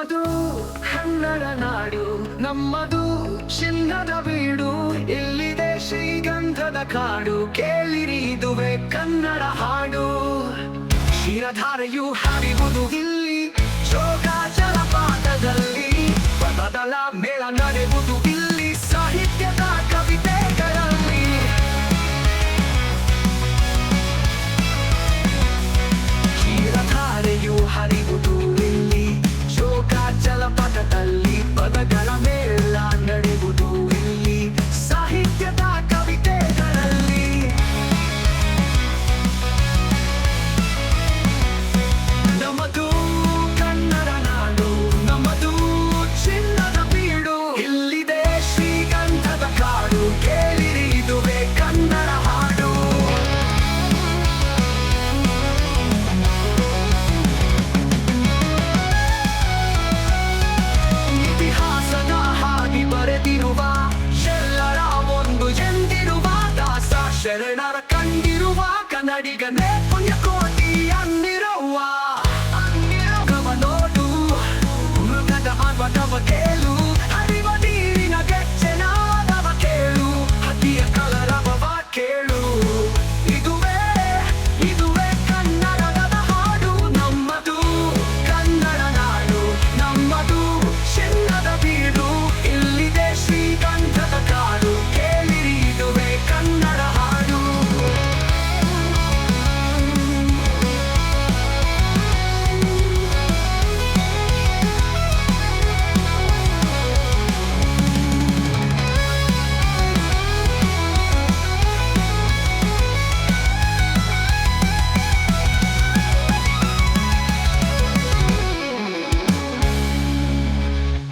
ನಮ್ಮದು ಕನ್ನಡ ನಾಡು, ನಮ್ಮದು ಚಿನ್ನದ ಬೀಡು, ಇಲ್ಲಿದೆ ಶ್ರೀಗಂಧದ ಕಾಡು, ಕೇಳಿರಿ ಇದುವೆ ಕನ್ನಡ ಹಾಡು. ಕ್ಷೀರಧಾರೆಯು ಹರಿಯುವುದು ಇಲ್ಲಿ, ಜೋಗ ಜಲಪಾತದಲ್ಲಿ, ಪದಗಳ ಮೇಳ ನಡೆಯುವುದು ಇಲ್ಲಿ, ಸಾಹಿತ್ಯದ ಕವಿತೆಗಳಲ್ಲಿ. ಕ್ಷೀರಧಾರೆಯು ಹರಿಯುವುದು ಇಲ್ಲಿ, ಜೋಗ ಜಲಪಾತದಲ್ಲಿ, ಪದಗಳ ಮೇಳ ನಡೆಯುವುದು ಇಲ್ಲಿ, ಸಾಹಿತ್ಯದ ಕವಿತೆಗಳಲ್ಲಿ. ನಮ್ಮದು ಕನ್ನಡ ನಾಡು, ನಮ್ಮದು ಚಿನ್ನದ ಬೀಡು, ಇಲ್ಲಿದೆ ಶ್ರೀಗಂಧದ ಕಾಡು, ಕೇಳಿರಿ ಇದುವೆ ಕನ್ನಡ ಹಾಡು. ಇತಿಹಾಸದ ಹಾದಿ ಬರೆದಿರುವ ಎಲ್ಲರ ಒಂದು ಎಂದಿರುವ ದಾಸ ಶರಣರ ಕಂಡಿರುವ ಕನ್ನಡಿಗನೇ